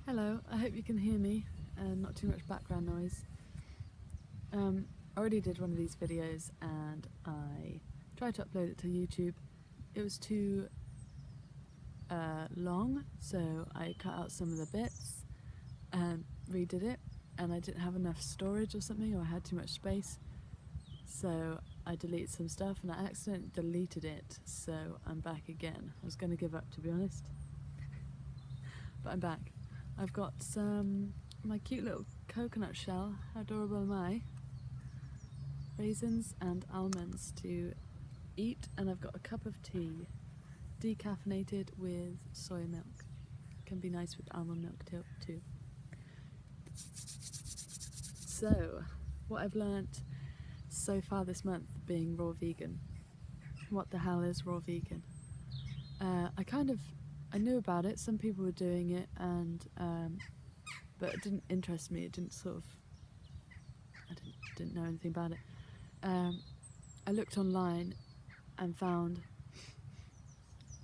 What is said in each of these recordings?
Hello, I hope you can hear me and not too much background noise. I already did one of these videos and I tried to upload it to YouTube. It was too long, so I cut out some of the bits and redid it, and I didn't have enough storage or something, or I had too much space, so I deleted some stuff and I accidentally deleted it, so I'm back again. I was going to give up, to be honest, but I'm back. I've got my cute little coconut shell. How adorable am I? Raisins and almonds to eat, and I've got a cup of tea, decaffeinated with soy milk. Can be nice with almond milk too. So, what I've learnt so far this month being raw vegan. What the hell is raw vegan? I knew about it. Some people were doing it, and but it didn't interest me. It didn't I didn't know anything about it. I looked online and found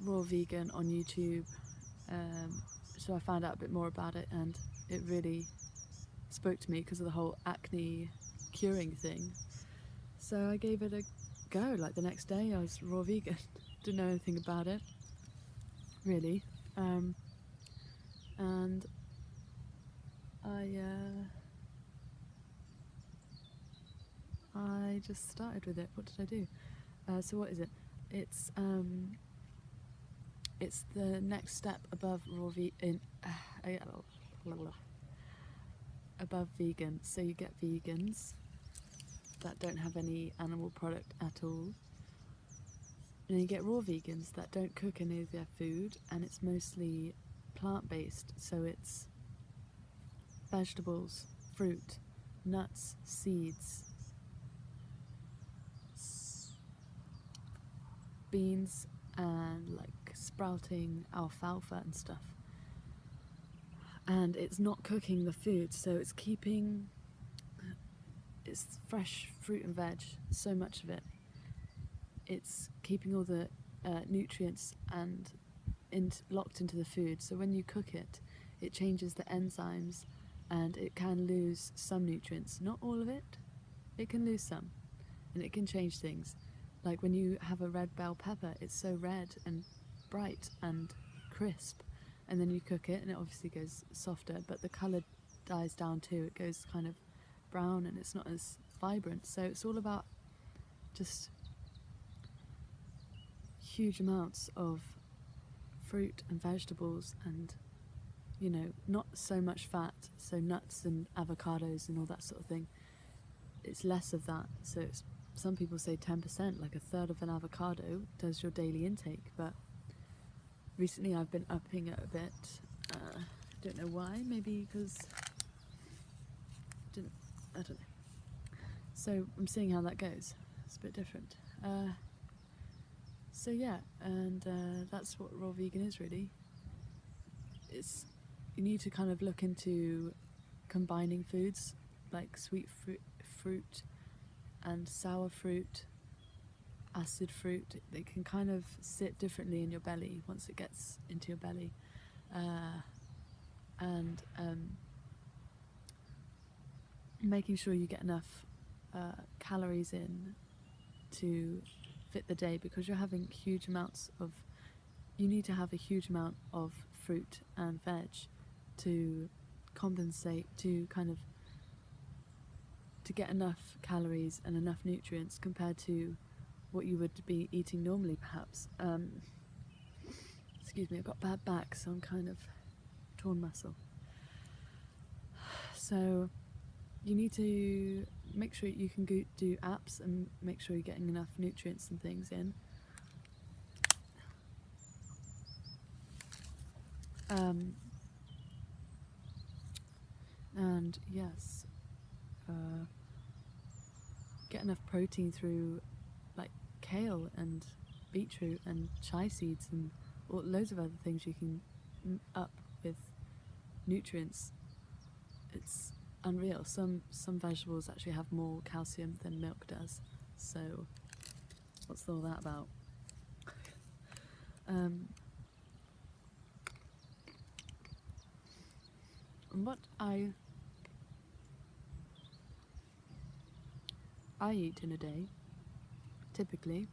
raw vegan on YouTube, so I found out a bit more about it, and it really spoke to me because of the whole acne curing thing. So I gave it a go. Like the next day I was raw vegan. Didn't know anything about it really, and I just started with it. What did I do? So what is it? It's the next step above above vegan. So you get vegans that don't have any animal product at all, and you get raw vegans that don't cook any of their food, and it's mostly plant-based. So it's vegetables, fruit, nuts, seeds, beans, and like sprouting alfalfa and stuff. And it's not cooking the food, so it's fresh fruit and veg, so much of it. It's keeping all the nutrients and locked into the food, so when you cook it, it changes the enzymes and it can lose some nutrients. Not all of it, it can lose some, and it can change things. Like when you have a red bell pepper, it's so red and bright and crisp, and then you cook it and it obviously goes softer, but the colour dies down too. It goes kind of brown and it's not as vibrant. So it's all about just huge amounts of fruit and vegetables, and not so much fat, so nuts and avocados and all that sort of thing. It's less of that. So some people say 10%, like a third of an avocado does your daily intake, but recently I've been upping it a bit. Don't know why, maybe because I don't know. So I'm seeing how that goes. It's a bit different. So yeah, and that's what raw vegan is really. You need to kind of look into combining foods like sweet fruit and sour fruit, acid fruit. They can kind of sit differently in your belly once it gets into your belly, and making sure you get enough calories in to fit the day, because you're having huge amounts of, you need to have a huge amount of fruit and veg to compensate, to get enough calories and enough nutrients compared to what you would be eating normally, perhaps. Excuse me, I've got bad back, so I'm kind of torn muscle. So you need to make sure you can do apps and make sure you're getting enough nutrients and things in. And yes, get enough protein through like kale and beetroot and chia seeds and loads of other things you can up with nutrients. It's unreal. Some vegetables actually have more calcium than milk does. So what's all that about? And what I eat in a day, typically,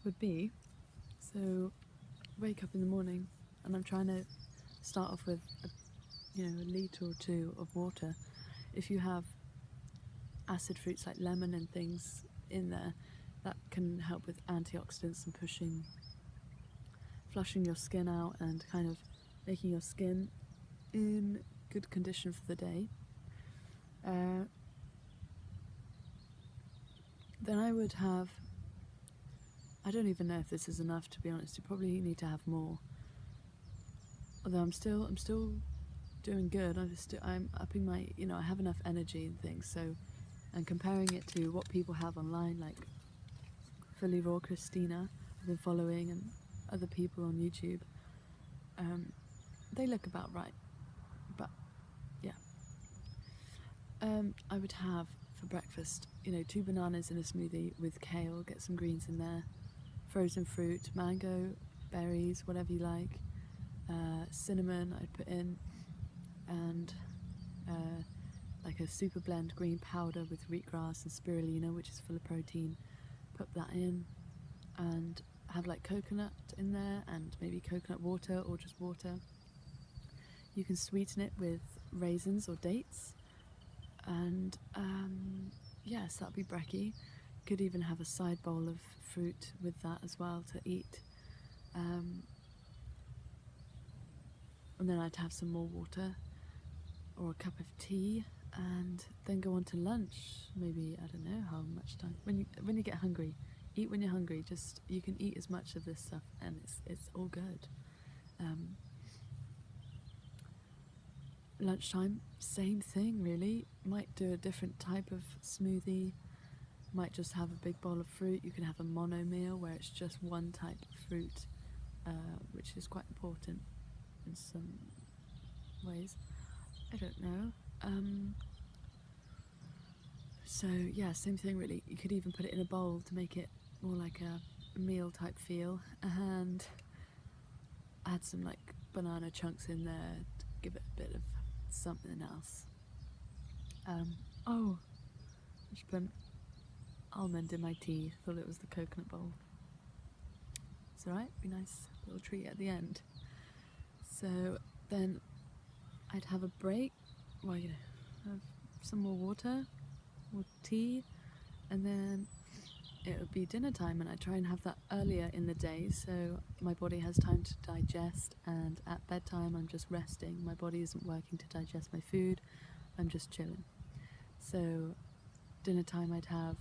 would be, so wake up in the morning and I'm trying to start off with a litre or two of water. If you have acid fruits like lemon and things in there, that can help with antioxidants and flushing your skin out and kind of making your skin in good condition for the day. Then I would have, I don't even know if this is enough, to be honest. You probably need to have more. Although I'm still doing good. I'm upping my, I have enough energy and things. So, and comparing it to what people have online, like Fully Raw Christina, I've been following, and other people on YouTube, they look about right. But yeah, I would have for breakfast, 2 bananas in a smoothie with kale. Get some greens in there, frozen fruit, mango, berries, whatever you like. Cinnamon I'd put in, and like a super blend green powder with wheatgrass and spirulina, which is full of protein. Put that in, and have like coconut in there, and maybe coconut water or just water. You can sweeten it with raisins or dates, and yes, that'd be brekkie. Could even have a side bowl of fruit with that as well to eat. And then I'd have some more water or a cup of tea, and then go on to lunch. Maybe, I don't know how much time. When you get hungry, eat when you're hungry. Just, you can eat as much of this stuff, and it's all good. Lunchtime, same thing really. Might do a different type of smoothie. Might just have a big bowl of fruit. You can have a mono meal where it's just one type of fruit, which is quite important in some ways. I don't know. So yeah, same thing really. You could even put it in a bowl to make it more like a meal type feel, and add some like banana chunks in there to give it a bit of something else. Oh, I should put an almond in my tea. Thought it was the coconut bowl. It's alright, be nice little treat at the end. So then I'd have a break, well, have some more water or tea, and then it would be dinner time, and I try and have that earlier in the day so my body has time to digest, and at bedtime I'm just resting. My body isn't working to digest my food, I'm just chilling. So dinner time I'd have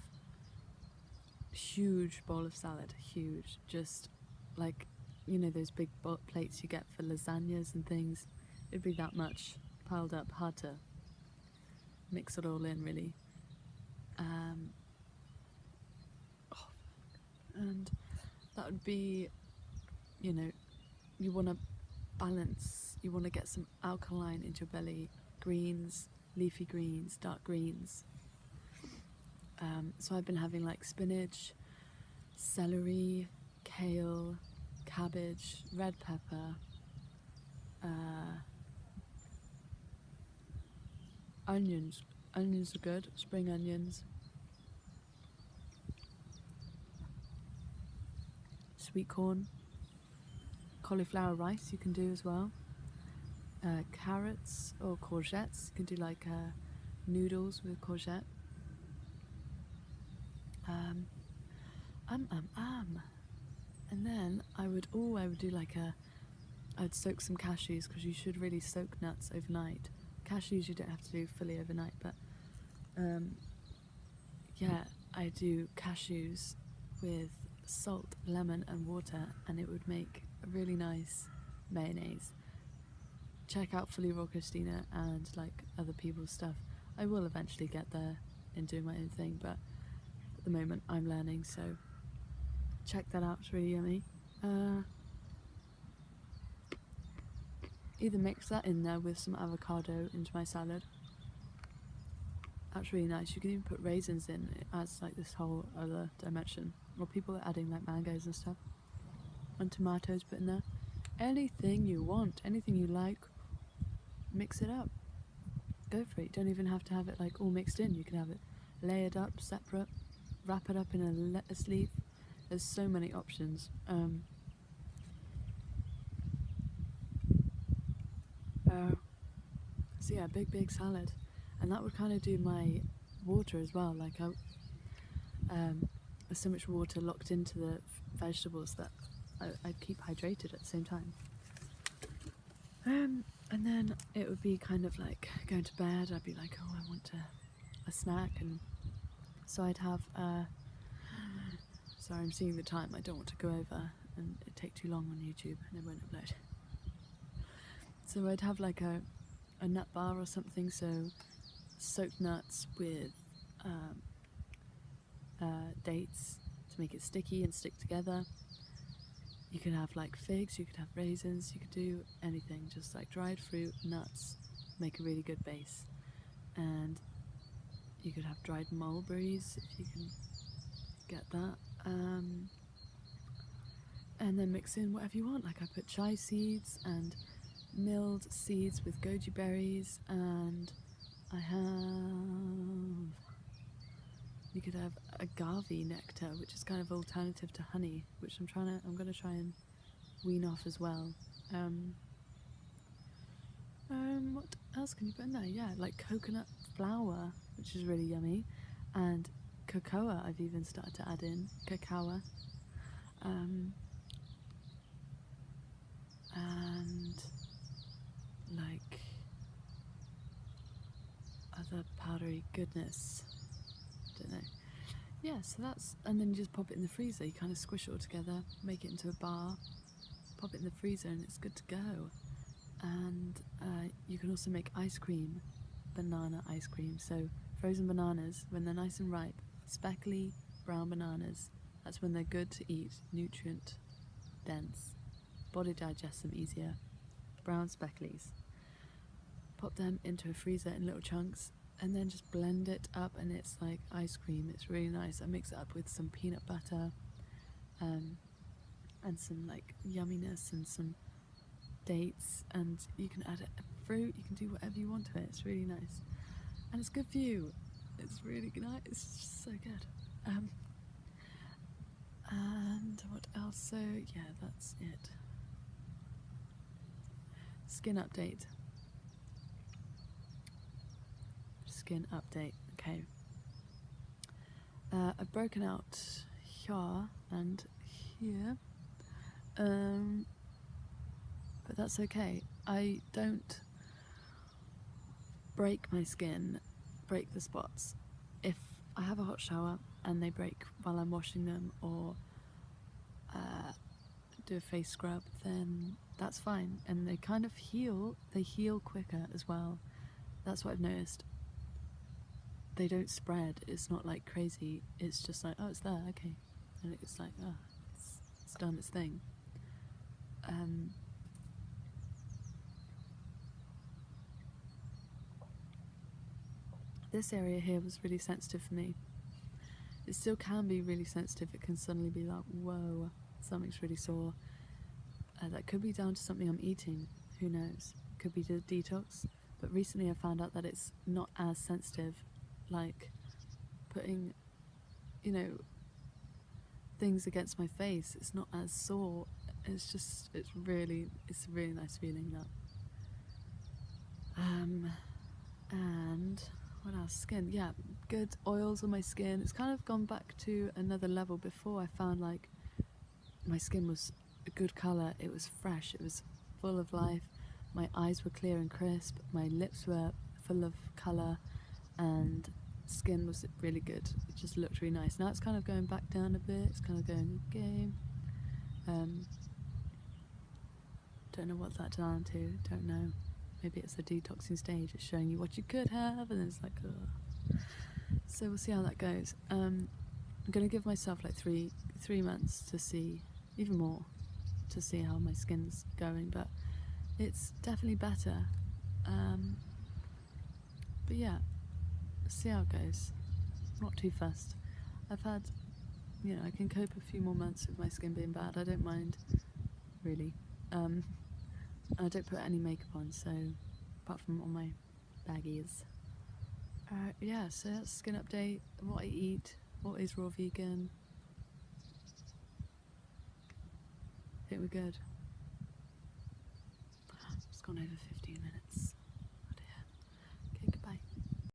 huge bowl of salad, huge, just like, those big plates you get for lasagnas and things. It'd be that much piled up, hard to mix it all in really. And that would be, you want to balance, you want to get some alkaline into your belly, greens, leafy greens, dark greens. So I've been having like spinach, celery, kale, cabbage, red pepper, onions. Onions are good, spring onions. Sweet corn, cauliflower rice you can do as well. Carrots or courgettes, you can do like noodles with courgette. And then I would do like I'd soak some cashews, because you should really soak nuts overnight. Cashews you don't have to do fully overnight, but yeah, I do cashews with salt, lemon and water, and it would make a really nice mayonnaise. Check out Fully Raw Christina and like other people's stuff. I will eventually get there and do my own thing, but at the moment I'm learning, so check that out, it's really yummy. Either mix that in there with some avocado into my salad, That's really nice. You can even put raisins in. It adds like this whole other dimension. Or people are adding like mangoes and stuff. And tomatoes put in there. Anything you want, anything you like, mix it up. Go for it. You don't even have to have it like all mixed in. You can have it layered up, separate, wrap it up in a lettuce leaf. There's so many options. So yeah, big salad. And that would kind of do my water as well. Like there's so much water locked into the vegetables that I'd keep hydrated at the same time. And then it would be kind of like going to bed. I'd be like, oh, I want a snack, and so I'd have. Sorry, I'm seeing the time. I don't want to go over and it take too long on YouTube, and it won't upload. So I'd have like a nut bar or something. So soaked nuts with dates to make it sticky and stick together. You could have like figs, you could have raisins, you could do anything, just like dried fruit, nuts, make a really good base. And you could have dried mulberries if you can get that. And then mix in whatever you want. Like I put chai seeds and milled seeds with goji berries, and I have. You could have agave nectar, which is kind of alternative to honey, which I'm gonna try and wean off as well. What else can you put in there? Yeah, like coconut flour, which is really yummy, and cocoa. I've even started to add in cacao, and like other powdery goodness. Don't know. Yeah, so that's, and then you just pop it in the freezer. You kind of squish it all together, make it into a bar, pop it in the freezer, and it's good to go. And you can also make ice cream, banana ice cream. So frozen bananas, when they're nice and ripe, speckly brown bananas, that's when they're good to eat, nutrient dense, body digests them easier. Brown specklies. Pop them into a freezer in little chunks, and then just blend it up, and it's like ice cream. It's really nice. I mix it up with some peanut butter and some like yumminess and some dates, and you can add a fruit, you can do whatever you want to it. It's really nice, and it's good for you. It's really nice. It's just so good. And what else? So yeah, that's it. Skin update. Okay. I've broken out here and here, but that's okay. I don't break my skin, break the spots. If I have a hot shower and they break while I'm washing them, or do a face scrub, then that's fine. And they kind of heal. They heal quicker as well. That's what I've noticed. They don't spread. It's not like crazy. It's just like, oh, it's there, okay. And it's like, oh, it's done its thing. This area here was really sensitive for me. It still can be really sensitive. It can suddenly be like, whoa, something's really sore. That could be down to something I'm eating. Who knows? Could be the detox. But recently I found out that it's not as sensitive. Like putting, things against my face. It's not as sore. It's a really nice feeling, that. And what else? Skin. Yeah, good oils on my skin. It's kind of gone back to another level. Before, I found like my skin was a good colour. It was fresh. It was full of life. My eyes were clear and crisp. My lips were full of colour, and skin was really good. It just looked really nice. Now it's kind of going back down a bit. It's kind of going, okay. Don't know what's that down to. Don't know. Maybe it's the detoxing stage. It's showing you what you could have, and then it's like, ugh. So we'll see how that goes. I'm gonna give myself like three months to see, even more, to see how my skin's going. But it's definitely better. But yeah, see how it goes. Not too fussed. I've had, I can cope a few more months with my skin being bad. I don't mind, really. I don't put any makeup on, so apart from on my baggies. Yeah, so that's skin update. What I eat. What is raw vegan. I think we're good. It's gone over 15 minutes.